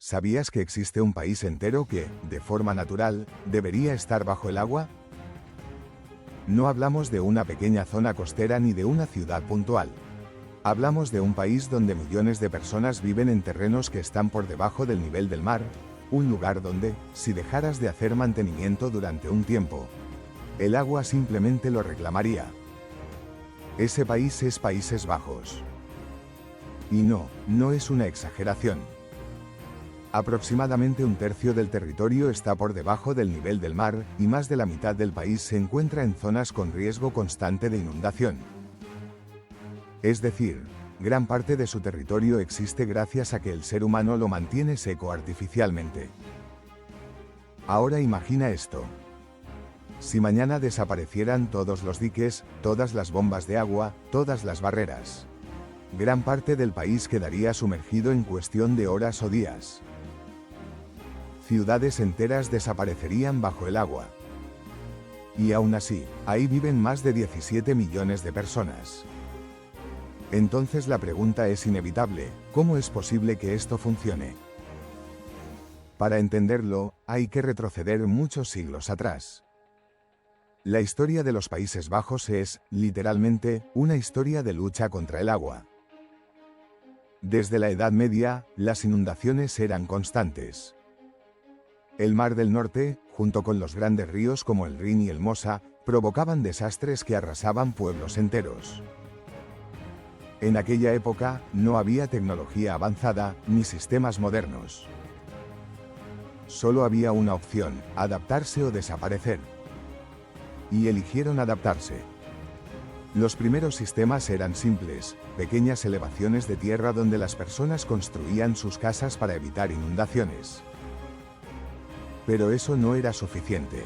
¿Sabías que existe un país entero que, de forma natural, debería estar bajo el agua? No hablamos de una pequeña zona costera ni de una ciudad puntual. Hablamos de un país donde millones de personas viven en terrenos que están por debajo del nivel del mar, un lugar donde, si dejaras de hacer mantenimiento durante un tiempo, el agua simplemente lo reclamaría. Ese país es Países Bajos. Y no es una exageración. Aproximadamente un tercio del territorio está por debajo del nivel del mar, y más de la mitad del país se encuentra en zonas con riesgo constante de inundación. Es decir, gran parte de su territorio existe gracias a que el ser humano lo mantiene seco artificialmente. Ahora imagina esto. Si mañana desaparecieran todos los diques, todas las bombas de agua, todas las barreras, gran parte del país quedaría sumergido en cuestión de horas o días. Ciudades enteras desaparecerían bajo el agua. Y aún así, ahí viven más de 17 millones de personas. Entonces la pregunta es inevitable: ¿cómo es posible que esto funcione? Para entenderlo, hay que retroceder muchos siglos atrás. La historia de los Países Bajos es, literalmente, una historia de lucha contra el agua. Desde la Edad Media, las inundaciones eran constantes. El Mar del Norte, junto con los grandes ríos como el Rin y el Mosa, provocaban desastres que arrasaban pueblos enteros. En aquella época, no había tecnología avanzada, ni sistemas modernos. Solo había una opción: adaptarse o desaparecer. Y eligieron adaptarse. Los primeros sistemas eran simples, pequeñas elevaciones de tierra donde las personas construían sus casas para evitar inundaciones. Pero eso no era suficiente.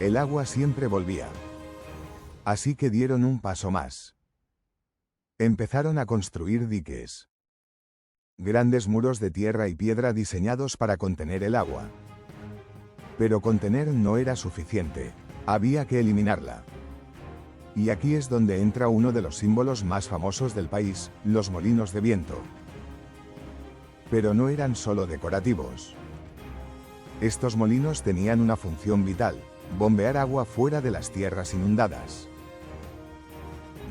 El agua siempre volvía. Así que dieron un paso más. Empezaron a construir diques. Grandes muros de tierra y piedra diseñados para contener el agua. Pero contener no era suficiente. Había que eliminarla. Y aquí es donde entra uno de los símbolos más famosos del país: los molinos de viento. Pero no eran solo decorativos. Estos molinos tenían una función vital: bombear agua fuera de las tierras inundadas.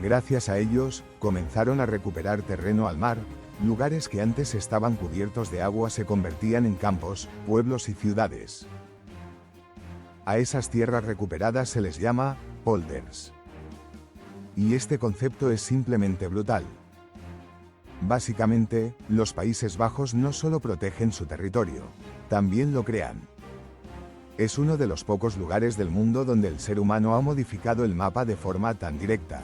Gracias a ellos, comenzaron a recuperar terreno al mar. Lugares que antes estaban cubiertos de agua se convertían en campos, pueblos y ciudades. A esas tierras recuperadas se les llama polders. Y este concepto es simplemente brutal. Básicamente, los Países Bajos no solo protegen su territorio, también lo crean. Es uno de los pocos lugares del mundo donde el ser humano ha modificado el mapa de forma tan directa.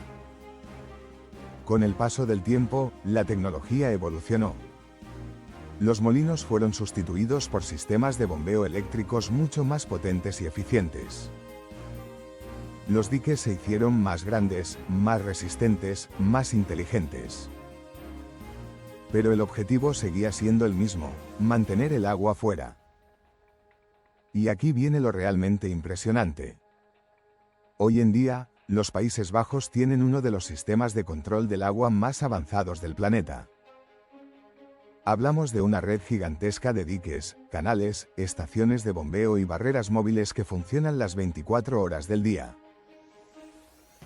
Con el paso del tiempo, la tecnología evolucionó. Los molinos fueron sustituidos por sistemas de bombeo eléctricos mucho más potentes y eficientes. Los diques se hicieron más grandes, más resistentes, más inteligentes. Pero el objetivo seguía siendo el mismo: mantener el agua fuera. Y aquí viene lo realmente impresionante. Hoy en día, los Países Bajos tienen uno de los sistemas de control del agua más avanzados del planeta. Hablamos de una red gigantesca de diques, canales, estaciones de bombeo y barreras móviles que funcionan las 24 horas del día.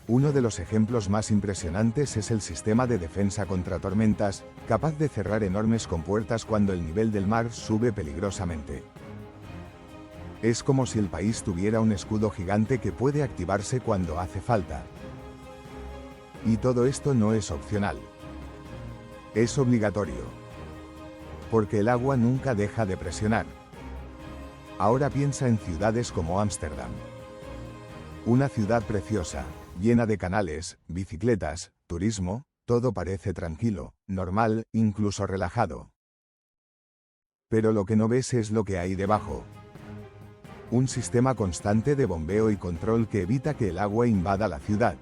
Uno de los ejemplos más impresionantes es el sistema de defensa contra tormentas, capaz de cerrar enormes compuertas cuando el nivel del mar sube peligrosamente. Es como si el país tuviera un escudo gigante que puede activarse cuando hace falta. Y todo esto no es opcional. Es obligatorio. Porque el agua nunca deja de presionar. Ahora piensa en ciudades como Ámsterdam. Una ciudad preciosa, llena de canales, bicicletas, turismo, todo parece tranquilo, normal, incluso relajado. Pero lo que no ves es lo que hay debajo. Un sistema constante de bombeo y control que evita que el agua invada la ciudad.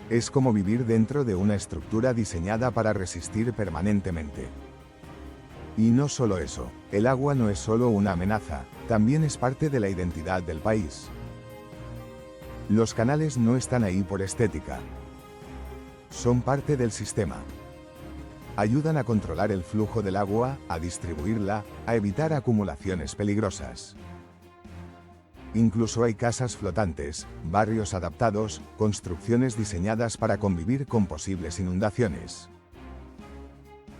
Es como vivir dentro de una estructura diseñada para resistir permanentemente. Y no solo eso, el agua no es solo una amenaza, también es parte de la identidad del país. Los canales no están ahí por estética. Son parte del sistema. Ayudan a controlar el flujo del agua, a distribuirla, a evitar acumulaciones peligrosas. Incluso hay casas flotantes, barrios adaptados, construcciones diseñadas para convivir con posibles inundaciones.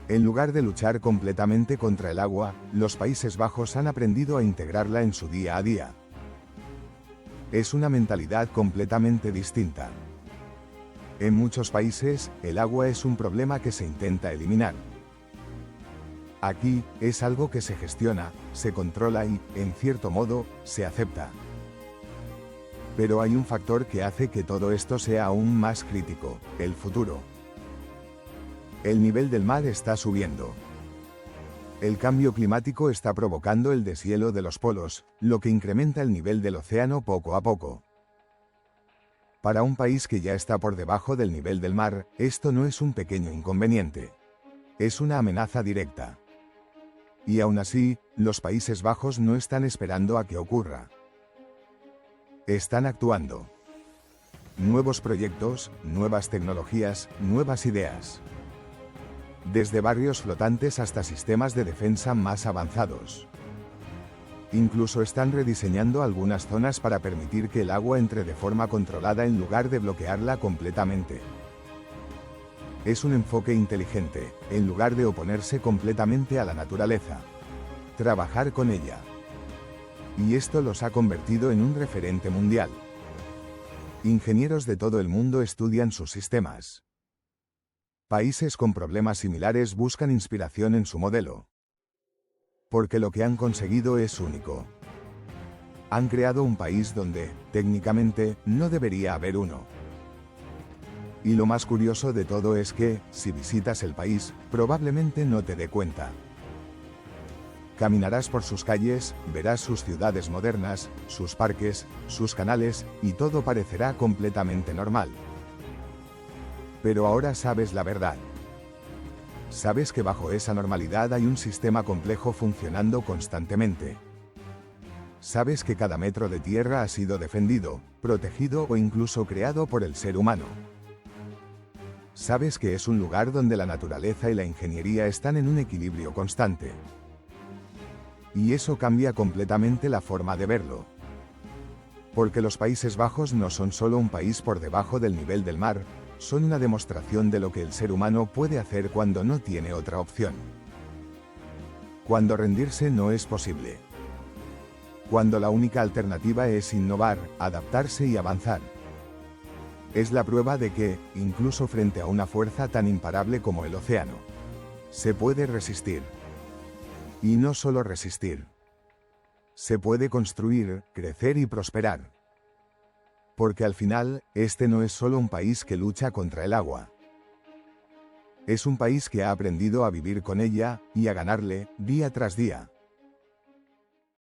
En lugar de luchar completamente contra el agua, los Países Bajos han aprendido a integrarla en su día a día. Es una mentalidad completamente distinta. En muchos países, el agua es un problema que se intenta eliminar. Aquí, es algo que se gestiona, se controla y, en cierto modo, se acepta. Pero hay un factor que hace que todo esto sea aún más crítico: el futuro. El nivel del mar está subiendo. El cambio climático está provocando el deshielo de los polos, lo que incrementa el nivel del océano poco a poco. Para un país que ya está por debajo del nivel del mar, esto no es un pequeño inconveniente. Es una amenaza directa. Y aún así, los Países Bajos no están esperando a que ocurra. Están actuando. Nuevos proyectos, nuevas tecnologías, nuevas ideas. Desde barrios flotantes hasta sistemas de defensa más avanzados. Incluso están rediseñando algunas zonas para permitir que el agua entre de forma controlada en lugar de bloquearla completamente. Es un enfoque inteligente, en lugar de oponerse completamente a la naturaleza. Trabajar con ella. Y esto los ha convertido en un referente mundial. Ingenieros de todo el mundo estudian sus sistemas. Países con problemas similares buscan inspiración en su modelo. Porque lo que han conseguido es único. Han creado un país donde, técnicamente, no debería haber uno. Y lo más curioso de todo es que, si visitas el país, probablemente no te dé cuenta. Caminarás por sus calles, verás sus ciudades modernas, sus parques, sus canales, y todo parecerá completamente normal. Pero ahora sabes la verdad. Sabes que bajo esa normalidad hay un sistema complejo funcionando constantemente. Sabes que cada metro de tierra ha sido defendido, protegido o incluso creado por el ser humano. Sabes que es un lugar donde la naturaleza y la ingeniería están en un equilibrio constante. Y eso cambia completamente la forma de verlo. Porque los Países Bajos no son solo un país por debajo del nivel del mar, son una demostración de lo que el ser humano puede hacer cuando no tiene otra opción. Cuando rendirse no es posible. Cuando la única alternativa es innovar, adaptarse y avanzar. Es la prueba de que, incluso frente a una fuerza tan imparable como el océano, se puede resistir. Y no solo resistir. Se puede construir, crecer y prosperar. Porque al final, este no es solo un país que lucha contra el agua. Es un país que ha aprendido a vivir con ella, y a ganarle, día tras día.